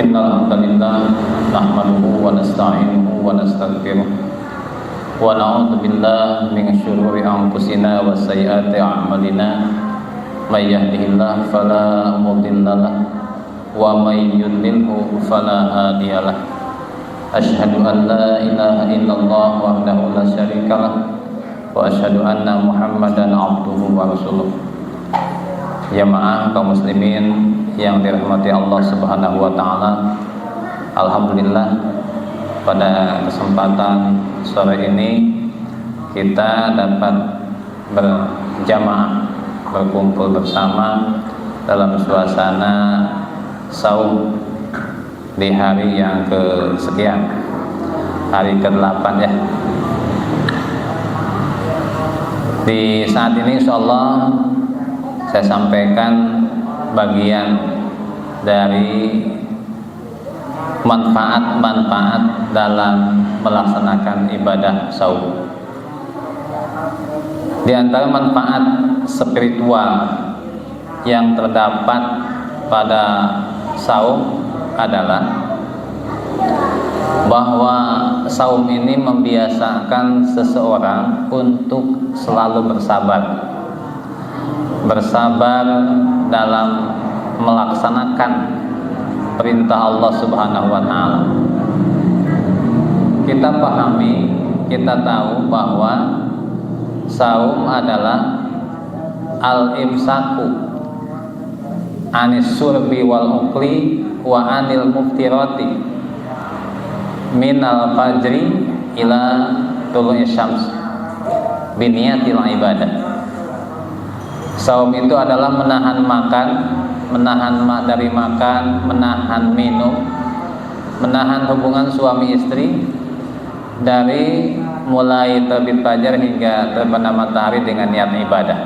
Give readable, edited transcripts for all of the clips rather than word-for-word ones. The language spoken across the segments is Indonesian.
Innal hamdalillah nahmaduhu wa nasta'inuhu wa nastaghfiruh wa na'udzu billahi min syururi anfusina wa sayyiati a'malina may yahdihillahu fala mudilla lahu wa may yudlilhu fala hadiya lahu. Asyhadu an la ilaha illallah wahdahu la syarika lahu wa asyhadu anna Muhammadan abduhu wa rasuluh. Jamaah kaum muslimin yang dirahmati Allah Subhanahu wa taala. Alhamdulillah pada kesempatan sore ini kita dapat berjamaah, berkumpul bersama dalam suasana saum di hari yang kesekian, hari ke-8 ya. Di saat ini insyaallah saya sampaikan bagian dari manfaat-manfaat dalam melaksanakan ibadah saum. Di antara manfaat spiritual yang terdapat pada saum adalah bahwa saum ini membiasakan seseorang untuk selalu bersabar dalam melaksanakan perintah Allah Subhanahu wa taala. Kita pahami, kita tahu bahwa saum adalah al-imsaku anis surbi wal ukli wa anil muftirati minal fajri ila tulu'i syams biniyatil ibadah. Saum itu adalah menahan makan, dari makan, menahan minum, menahan hubungan suami istri dari mulai terbit fajar hingga terbenam matahari dengan niat ibadah.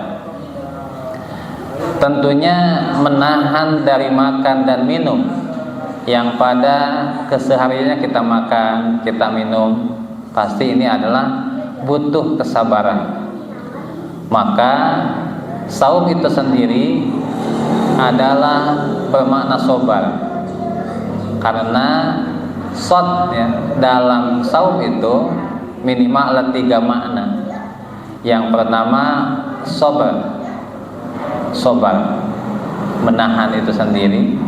Tentunya menahan dari makan dan minum yang pada kesehariannya kita makan, kita minum, pasti ini adalah butuh kesabaran. Maka saum itu sendiri adalah bermakna sobar, karena shot ya, dalam saum itu minimal ada 3 makna. Yang pertama sobar, menahan itu sendiri.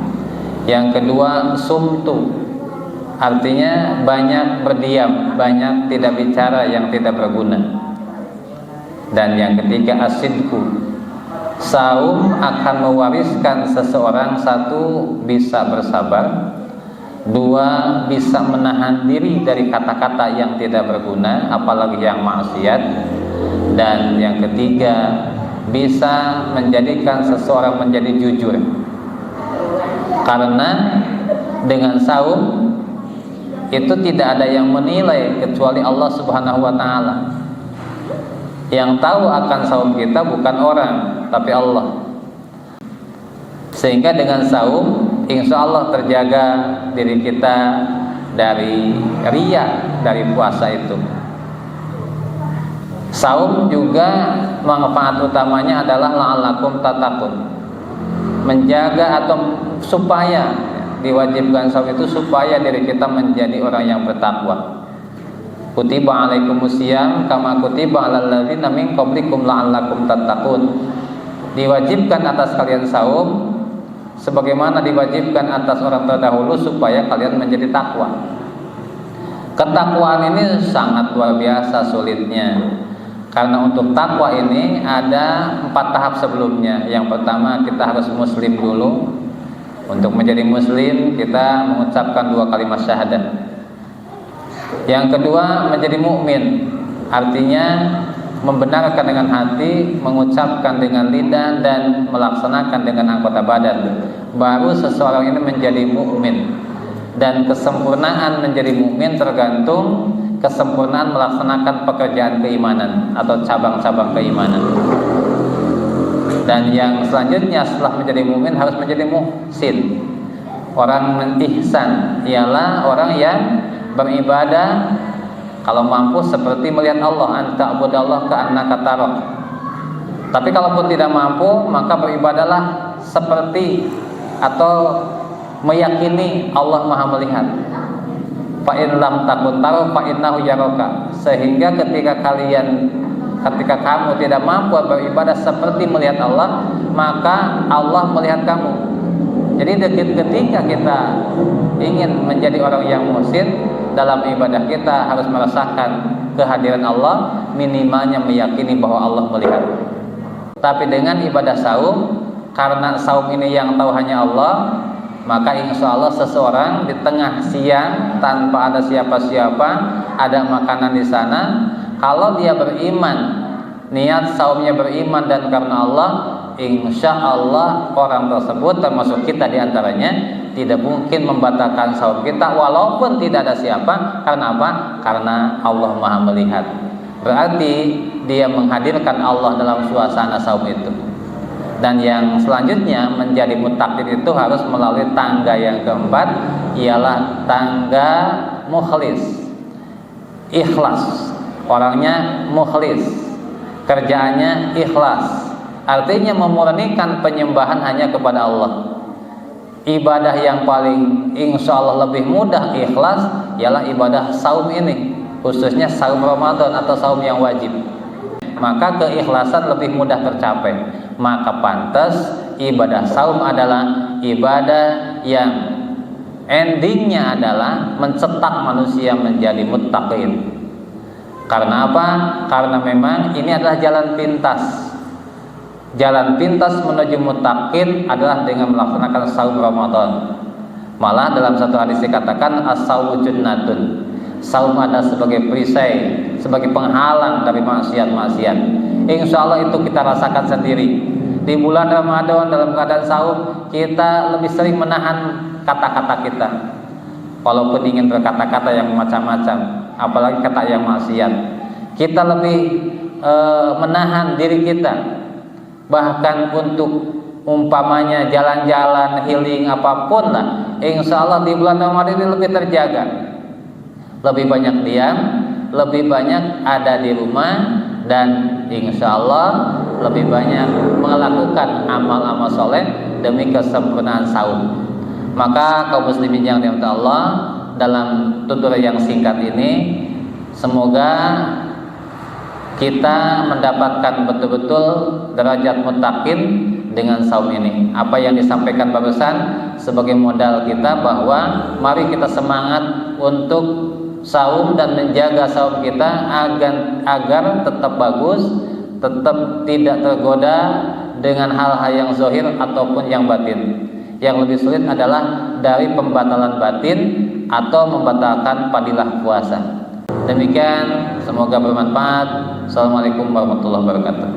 Yang kedua sumtu, artinya banyak berdiam, banyak tidak bicara yang tidak berguna. Dan yang ketiga asidku, saum akan mewariskan seseorang, 1 bisa bersabar, 2 bisa menahan diri dari kata-kata yang tidak berguna apalagi yang maksiat, dan yang ketiga bisa menjadikan seseorang menjadi jujur. Karena dengan saum itu tidak ada yang menilai kecuali Allah Subhanahu wa taala. Yang tahu akan saum kita bukan orang, tapi Allah. Sehingga dengan saum insya Allah terjaga diri kita dari riya, dari puasa itu. Saum juga manfaat utamanya adalah la'allakum tattaqun, menjaga atau supaya diwajibkan saum itu supaya diri kita menjadi orang yang bertakwa. Kutiba alaikumusiyam kama kutiba alal ladzina min qablikum la'allakum tattaqun. Diwajibkan atas kalian saum sebagaimana diwajibkan atas orang terdahulu supaya kalian menjadi takwa. Ketakwaan ini sangat luar biasa sulitnya, karena untuk takwa ini ada 4 tahap sebelumnya. Yang pertama kita harus muslim dulu. Untuk menjadi muslim kita mengucapkan 2 kalimat syahadat. Yang kedua menjadi mukmin, artinya membenarkan dengan hati, mengucapkan dengan lidah, dan melaksanakan dengan anggota badan. Baru seseorang ini menjadi mukmin. Dan kesempurnaan menjadi mukmin tergantung kesempurnaan melaksanakan pekerjaan keimanan atau cabang-cabang keimanan. Dan yang selanjutnya setelah menjadi mukmin harus menjadi muhsin. Orang ihsan ialah orang yang beribadah kalau mampu seperti melihat Allah, anta abudallah ka'annaka tarah. Tapi kalaupun tidak mampu, maka beribadahlah seperti atau meyakini Allah Maha melihat. Fa in lam takun taru fa innahu yaraka. Sehingga ketika kamu tidak mampu beribadah seperti melihat Allah, maka Allah melihat kamu. Jadi ketika kita ingin menjadi orang yang muhsin, dalam ibadah kita harus merasakan kehadiran Allah, minimalnya meyakini bahwa Allah melihat. Tapi dengan ibadah saum, karena saum ini yang tahu hanya Allah, maka insya Allah seseorang di tengah siang tanpa ada siapa-siapa, ada makanan di sana, kalau dia beriman, niat saumnya beriman dan karena Allah, insya Allah orang tersebut termasuk kita diantaranya tidak mungkin membatalkan saum kita walaupun tidak ada siapa. Karena apa? Karena Allah Maha melihat. Berarti dia menghadirkan Allah dalam suasana saum itu. Dan yang selanjutnya menjadi muttaqin itu harus melalui tangga yang keempat, ialah tangga mukhlis, ikhlas. Orangnya mukhlis, kerjaannya ikhlas, artinya memurnikan penyembahan hanya kepada Allah. Ibadah yang paling insya Allah lebih mudah ikhlas ialah ibadah saum ini, khususnya saum Ramadan atau saum yang wajib. Maka keikhlasan lebih mudah tercapai. Maka pantas ibadah saum adalah ibadah yang endingnya adalah mencetak manusia menjadi muttaqin. Karena apa? Karena memang ini adalah jalan pintas. Jalan pintas menuju muttaqin adalah dengan melaksanakan saum Ramadan. Malah dalam satu hadis dikatakan as-saumu junnatun. Saum ada sebagai perisai, sebagai penghalang dari maksiat-maksiat. Insya Allah itu kita rasakan sendiri. Di bulan Ramadan dalam keadaan saum, kita lebih sering menahan kata-kata kita. Walaupun ingin berkata-kata yang macam-macam, apalagi kata yang maksiat, kita lebih menahan diri kita. Bahkan untuk umpamanya jalan-jalan, healing, apapun lah, insya Allah di bulan Ramadan ini lebih terjaga. Lebih banyak diam, lebih banyak ada di rumah, dan insya Allah lebih banyak melakukan amal-amal soleh demi kesempurnaan saum. Maka kaum muslimin yang dirahmati Allah, dalam tutur yang singkat ini, semoga kita mendapatkan betul-betul derajat muttaqin dengan saum ini. Apa yang disampaikan barusan sebagai modal kita bahwa mari kita semangat untuk saum dan menjaga saum kita agar tetap bagus, tetap tidak tergoda dengan hal-hal yang zahir ataupun yang batin. Yang lebih sulit adalah dari pembatalan batin atau membatalkan fadilah puasa. Demikian, semoga bermanfaat. Assalamualaikum warahmatullahi wabarakatuh.